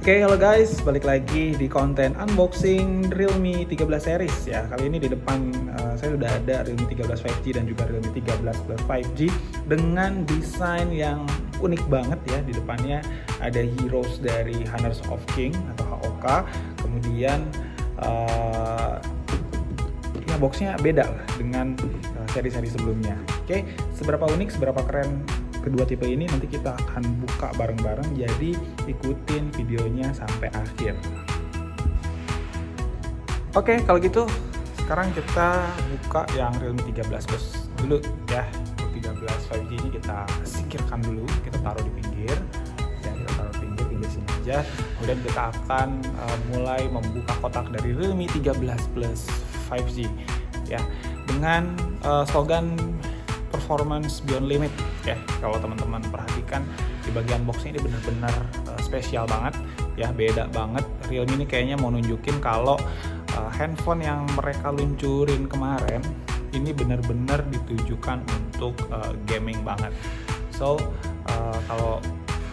Oke, halo guys, balik lagi di konten unboxing Realme 13 series ya. Kali ini di depan saya sudah ada Realme 13 5G dan juga Realme 13 Plus 5G dengan desain yang unik banget ya. Di depannya ada heroes dari Honors of King atau HOK. Kemudian ya boxnya beda lah dengan seri-seri sebelumnya. Oke, seberapa unik, seberapa keren kedua tipe ini nanti kita akan buka bareng-bareng, jadi ikutin videonya sampai akhir. Oke, kalau gitu sekarang kita buka yang Realme 13 Plus dulu ya. 13 5G ini kita singkirkan dulu, kita taruh di pinggir ya, kita taruh di pinggir sini aja. Kemudian kita akan mulai membuka kotak dari Realme 13 Plus 5G ya, dengan slogan performance beyond limit ya. Kalau teman-teman perhatikan di bagian boxnya ini benar-benar spesial banget ya, beda banget. Realme ini kayaknya mau nunjukin kalau handphone yang mereka luncurin kemarin ini benar-benar ditujukan untuk gaming banget. So kalau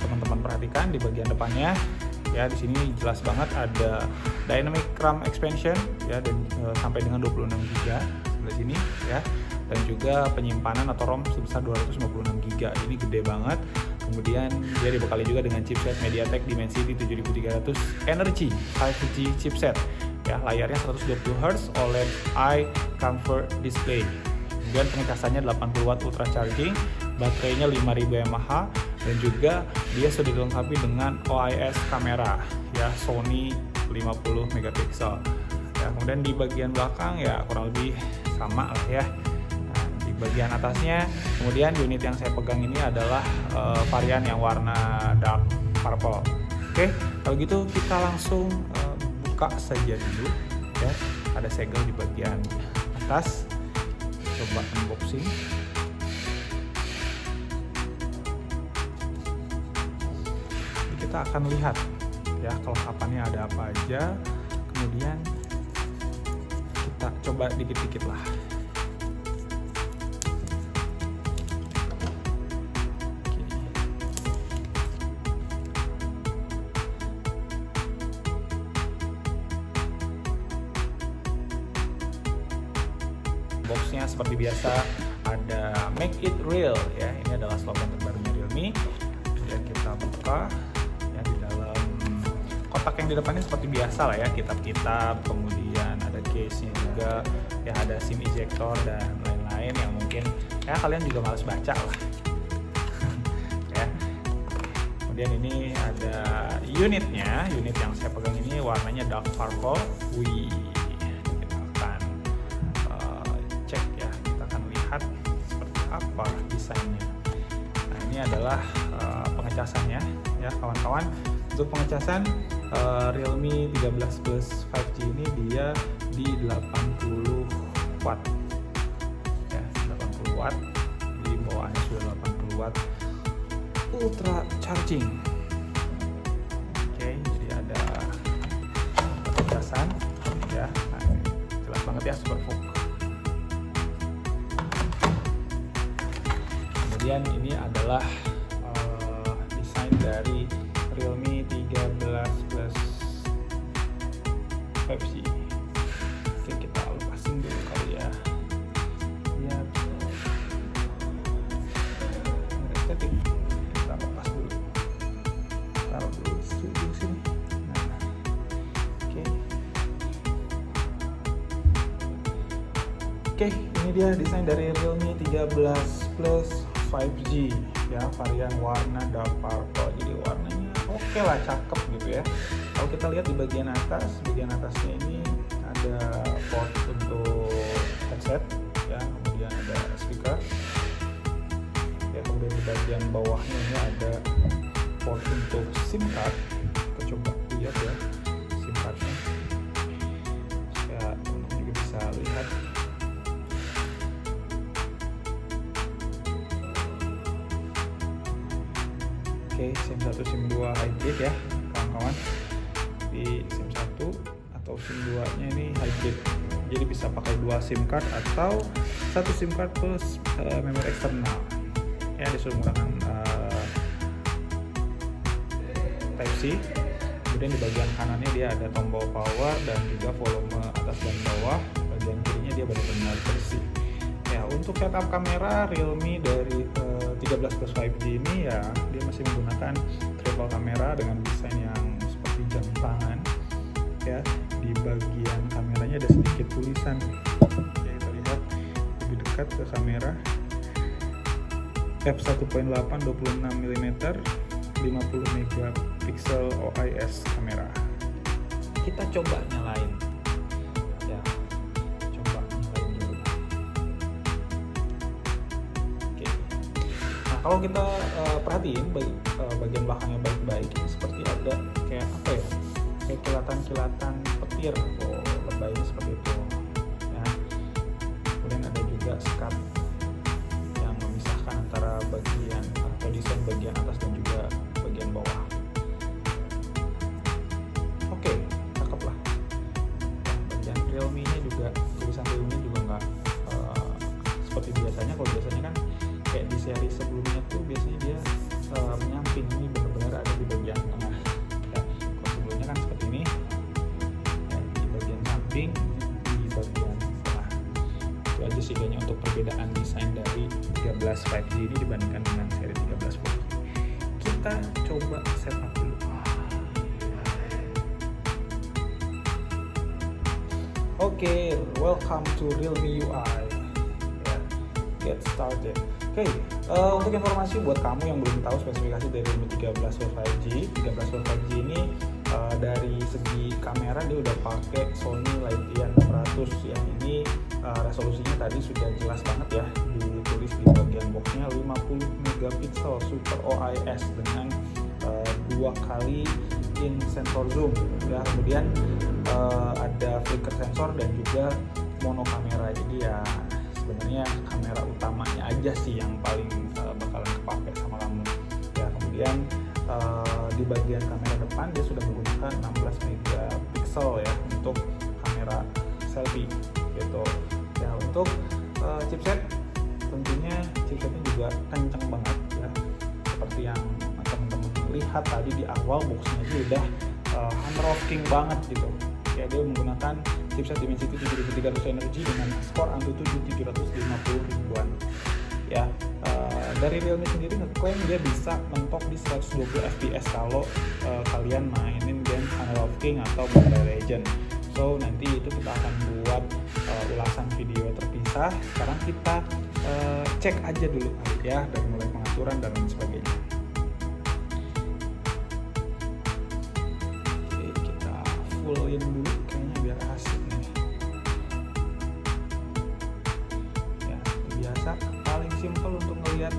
teman-teman perhatikan di bagian depannya ya, di sini jelas banget ada dynamic RAM expansion ya, dan sampai dengan 26 GB sebelah sini ya, dan juga penyimpanan atau ROM sebesar 256 GB. Ini gede banget. Kemudian dia dibekali juga dengan chipset MediaTek Dimensity 7300 Energy 5G chipset ya, layarnya 120 Hz OLED Eye Comfort Display. Kemudian pengecasannya 80 watt ultra charging, baterainya 5000 mAh, dan juga dia sudah dilengkapi dengan OIS kamera ya, Sony 50 megapiksel ya. Kemudian di bagian belakang ya kurang lebih sama lah ya. Bagian atasnya, kemudian unit yang saya pegang ini adalah varian yang warna dark purple. Oke, kalau gitu kita langsung buka saja dulu ya. Ada segel di bagian atas, coba unboxing. Kita akan lihat ya kelengkapannya ada apa aja, kemudian kita coba dikit-dikit lah. Boxnya seperti biasa ada make it real ya, ini adalah slogan terbarunya Realme. Kemudian kita buka ya, di dalam kotak yang di depannya seperti biasa lah ya, kitab-kitab, kemudian ada case-nya juga ya, ada SIM ejector dan lain-lain yang mungkin ya kalian juga males baca lah ya. Kemudian ini ada unitnya, unit yang saya pegang ini warnanya dark purple. Wih, seperti apa desainnya. Nah, ini adalah pengecasannya ya kawan-kawan. Untuk pengecasan Realme 13 Plus 5G ini dia di 80 watt ya, 80 watt, di bawahnya sudah 80 watt ultra charging. Oke, jadi ada pengecasan ya. Nah, jelas banget ya, super fokus. Kemudian ini adalah desain dari Realme 13 Plus 5G. Oke, kita lepasin dulu kali ya. Biar estetik. Kita lepas dulu. Taruh dulu di sini. Nah, oke. Oke, ini dia desain dari Realme 13 Plus 5G ya, varian warna dark purple. Jadi warnanya oke lah, cakep gitu ya. Kalau kita lihat di bagian atasnya ini ada port untuk headset ya, kemudian ada speaker ya, kemudian di bagian bawahnya ini ada port untuk SIM card. Kita coba lihat ya SIM cardnya ya, teman-teman juga bisa lihat. Oke, SIM 1, SIM 2 hybrid ya kawan-kawan. Di SIM 1 atau SIM 2 nya ini hybrid, jadi bisa pakai 2 SIM card atau 1 SIM card plus memori eksternal ya, disuruh menggunakan Type-C Kemudian di bagian kanannya dia ada tombol power dan juga volume atas dan bawah. Bagian kirinya dia benar-benar bersih. Ya, untuk setup kamera Realme dari 13 Plus 5G ini ya dia masih menggunakan triple kamera dengan desain yang seperti jam tangan. Ya, di bagian kameranya ada sedikit tulisan. Oke, kita lihat lebih dekat ke kamera. f1.8 26mm 50 megapiksel OIS kamera. Kita coba nyalain. Ya, coba nyalain dulu. Oke. Nah, kalau kita perhatiin bagian belakangnya baik-baik, ini seperti ada kayak apa ya? Kayak kilatan-kilatan petir. Oh, lebaynya seperti itu. Ya. Kemudian ada juga sekat yang memisahkan antara bagian atau desain bagian atas dan juga bagian bawah. Oke, cakep lah. Bagian Realme-nya juga, tulisan Realme juga nggak seperti biasanya. Kalau biasanya kan kayak di seri sebelumnya tuh biasanya dia menyamping, ini benar-benar ada di bagian tengah. Ya, kalau sebelumnya kan seperti ini, ya, di bagian samping, di bagian tengah. Itu aja sih kayaknya untuk perbedaan desain dari 13 5G ini dibandingkan dengan seri 13 4G. Kita coba setup dulu. Oke, welcome to Realme UI. Yeah, get started. Oke, untuk informasi buat kamu yang belum tahu spesifikasi dari Realme 13 Pro 5G, 13 Pro 5G ini dari segi kamera dia udah pakai Sony Lightian 600 yang ini resolusinya tadi sudah jelas banget ya, ditulis di bagian boxnya 50 megapiksel Super OIS dengan 2 kali in sensor zoom ya, kemudian ada flicker sensor dan juga mono kamera. Jadi ya sebenarnya kamera utamanya aja sih yang paling bakalan kepake sama kamu ya. Kemudian di bagian kamera depan dia sudah menggunakan 16 megapiksel ya untuk kamera selfie gitu ya. Untuk chipset tentunya chipsetnya juga kenceng banget ya, seperti yang teman-teman lihat tadi di awal boxnya itu udah Honor of King banget gitu ya. Dia menggunakan chipset Dimensity 7300 Energy dengan skor AnTuTu 750 ribuan ya. Dari Realme sendiri ngeklaim dia bisa mentok di 120 fps kalau kalian mainin game Honor of King atau Mobile Legend. So nanti itu kita akan buat ulasan video terpisah. Sekarang kita cek aja dulu ya, dari mulai pengaturan dan lain sebagainya. Oke, kita fullin dulu kayaknya biar asik nih ya. Biasa paling simple untuk ngelihat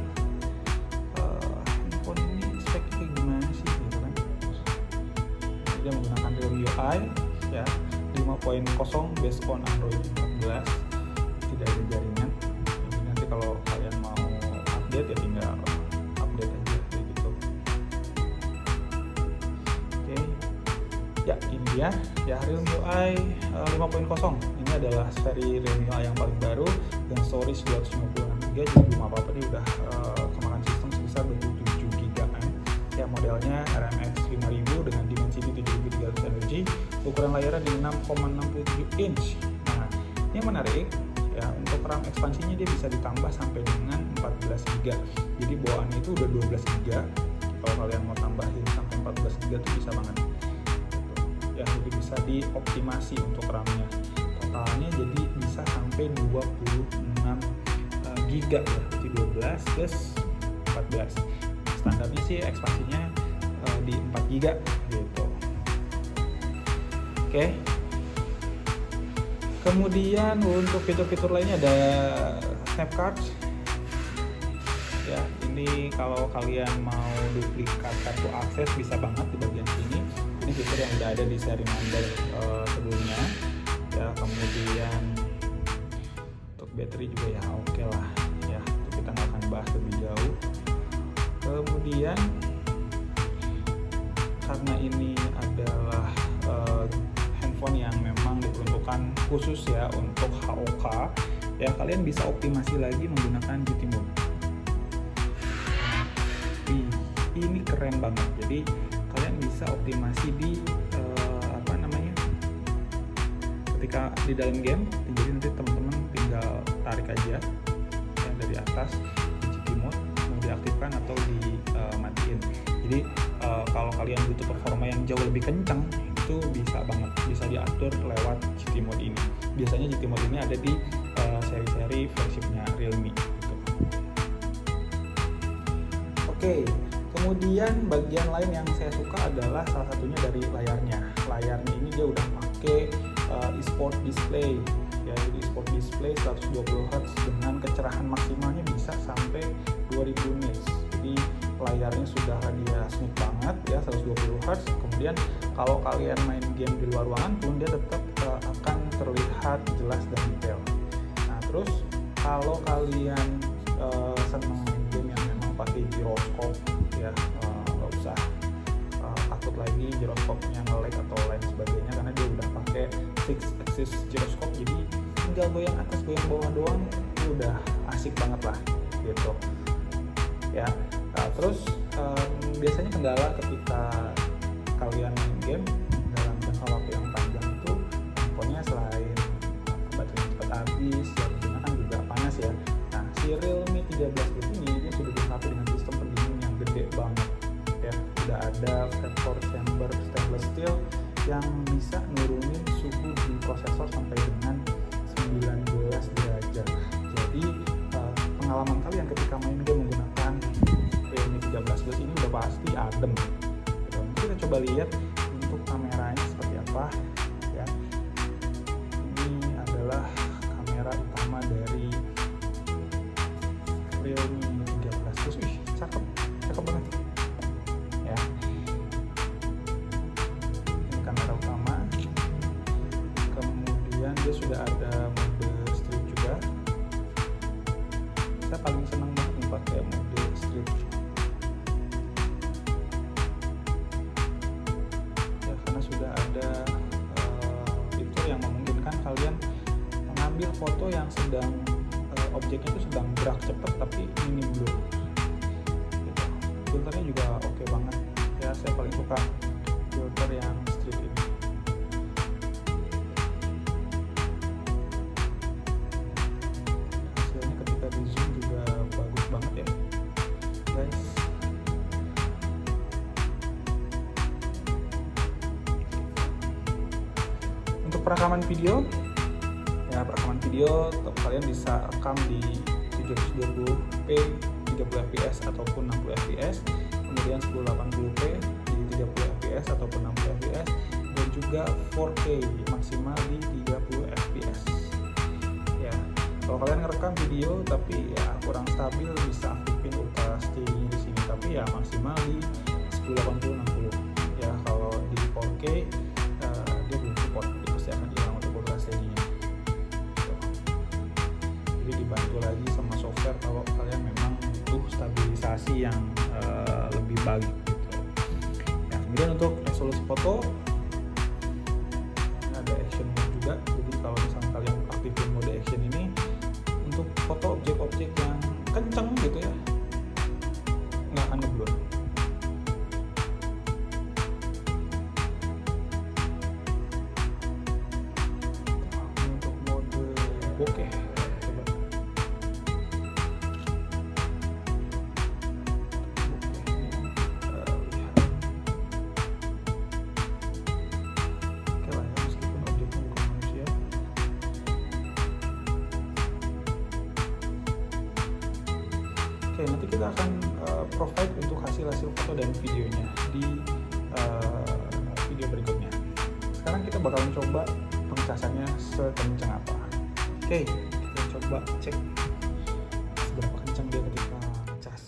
handphone ini speknya kayak gimana sih gitu kan. Dia menggunakan Realme UI ya 5.0 based on Android 14, tidak ada jaringan. Jadi nanti kalau kalian mau update ya tinggal update aja kayak gitu. Oke. Ya, ini dia ya Realme UI 5.0. Ini adalah seri Realme UI yang paling baru dengan storage 256GB, jadi belum apa-apa nih udah kemakan sistem sebesar 27GB ya. Modelnya RMX 5000 dengan Dimensity 7300 Energy, ukuran layarnya di 6,67 inch. Nah, ini menarik ya, untuk RAM ekspansinya dia bisa ditambah sampai dengan 14GB. Jadi bawaannya itu udah 12GB. Kalau kalian mau tambahin sampai 14GB itu bisa banget. Ya, jadi bisa dioptimasi untuk RAM-nya. Totalnya jadi bisa sampai 26GB ya. Jadi 12 plus 14. Standarnya sih ekspansinya di 4GB gitu. Oke. Kemudian untuk fitur-fitur lainnya ada Snapcard. Ya, ini kalau kalian mau duplikat kartu akses bisa banget di bagian sini. Ini fitur yang udah ada di seri member sebelumnya. Ya, kemudian untuk baterai juga ya oke lah. Ya, itu kita nggak akan bahas lebih jauh. Kemudian karena ini adalah handphone yang memang diperuntukkan khusus ya untuk HOK ya, kalian bisa optimasi lagi menggunakan GT Mode. Ini keren banget. Jadi kalian bisa optimasi di ketika di dalam game. Jadi nanti teman-teman tinggal tarik aja ya dari atas di GT mode, mau diaktifkan atau dimatiin. Jadi kalau kalian butuh performa yang jauh lebih kencang, itu bisa banget, bisa diatur lewat GT mode ini. Biasanya GT mode ini ada di seri-seri flagshipnya Realme gitu. Oke, kemudian bagian lain yang saya suka adalah salah satunya dari layarnya. Layarnya ini dia udah pakai eSport display ya, jadi eSport display 120 Hz dengan kecerahan maksimalnya bisa sampai 2000 nits. Jadi layarnya sudah dia smooth banget ya, 120 Hz. Kemudian kalau kalian main game di luar ruangan pun dia tetap akan terlihat jelas dan detail. Nah terus kalau kalian senang main game yang memang pakai gyroscope ya, nggak usah takut lagi gyroskopnya nge-lag atau lain sebagainya, karena dia udah pakai 6 axis gyroscope, jadi tinggal goyang atas goyang bawah doang itu udah asik banget lah gitu ya. Terus biasanya kendala ketika kalian main game dalam jangka waktu yang panjang itu handphonenya selain baterainya cepat habis ya, tentunya kan juga panas ya. Nah si Realme 13 Plus ini dia sudah dilengkapi dengan sistem pendingin yang gede banget ya, udah ada vapor chamber stainless steel yang bisa nurunin suhu di prosesor sampai dengan 19 derajat. Jadi pengalaman kalian ketika main game menggunakan Realme 13 Plus ini udah pasti adem. Nanti kita coba lihat untuk kameranya seperti apa ya. Ini adalah kamera utama dari Realme 13 Plus. Wih, cakep banget ya. Ini kamera utama. Kemudian dia sudah ada mode street juga. Saya paling senang banget nih pakai mode street ya, karena sudah ada fitur yang memungkinkan kalian mengambil foto yang sedang objeknya itu sedang gerak cepat tapi minim blur gitu. Filternya juga oke banget ya, saya paling suka filter yang street ini. Hasilnya ketika di zoom juga bagus banget ya guys. Untuk perekaman video ya, perekaman video kalian bisa rekam di 720p 30 fps ataupun 60 fps, kemudian 1080p di 30 fps ataupun 60 fps, dan juga 4K maksimal di 30 fps ya. Kalau kalian ngerekam video tapi ya kurang stabil, bisa aktifin ultra stay di sini, tapi ya maksimal di 1080 60 ya. Kalau di 4K dia belum support, dia pasti akan hilang untuk ultra steady-nya. Jadi dibantu lagi sama software kalau kalian memang butuh stabilisasi yang lebih baik gitu ya. Kemudian untuk resolusi foto ini ada action mode juga, jadi kalau misalnya kalian aktifin mode action ini untuk foto objek-objek yang kenceng gitu ya, nggak akan ngeblur. Untuk mode bokeh coba. Oke lah ya, meskipun objeknya bukan manusia. Oke, nanti kita akan provide untuk hasil foto dan videonya di video berikutnya. Sekarang kita bakal mencoba pengecasannya sekencang apa. Oke, kita coba cek seberapa kencang dia ketika ngecas.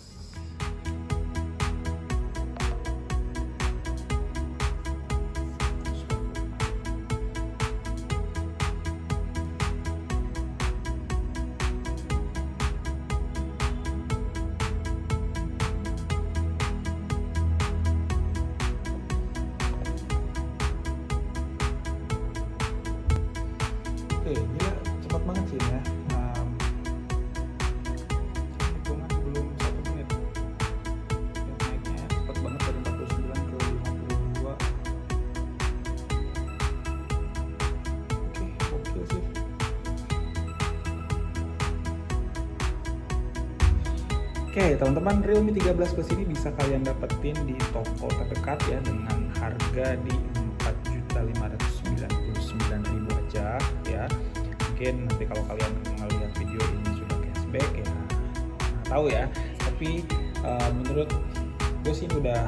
Oke, dia cepat banget sih ya. Hitungan Oke teman-teman, Realme 13 Plus ini bisa kalian dapetin di toko terdekat ya dengan harga di 4.599.000 aja ya. Mungkin nanti kalau kalian ngeliat video ini sudah cashback ya nggak tahu ya, tapi menurut gue sih udah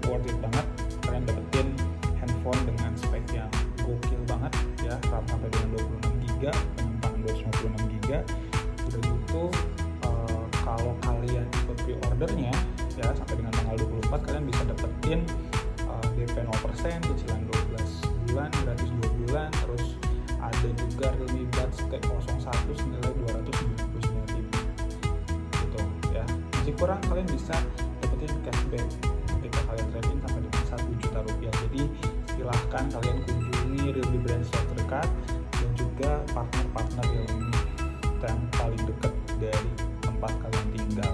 worth it banget. Kalian dapetin handphone dengan spek yang gokil banget ya, RAM sampai dengan 26GB, penyimpanan 256GB. Udah gitu kalau kalian ikut pre-ordernya ya sampai dengan tanggal 24, kalian bisa dapetin DP 0%, cicilan 12 bulan, gratis 2 bulan, terus ada juga Realme Buds T01 senilai 299.000 gitu ya. Masih kurang, kalian bisa dapetin cashback ketika kalian trade-in sampai dengan 1 juta rupiah. Jadi silahkan kalian kunjungi Realme brand store terdekat dan juga partner-partner Realme yang paling dekat dari tempat kalian tinggal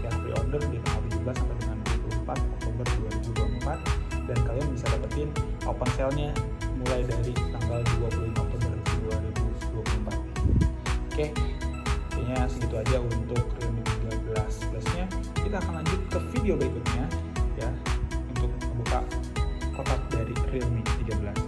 ya. Pre-order di tanggal 17 sampai dengan 24 Oktober 2024 dan kalian bisa dapetin open sale-nya mulai dari tanggal 25 Oktober 2024. Oke, kayaknya segitu aja untuk Realme 13 Plus-nya. Kita akan lanjut ke video berikutnya ya untuk membuka kotak dari Realme 13.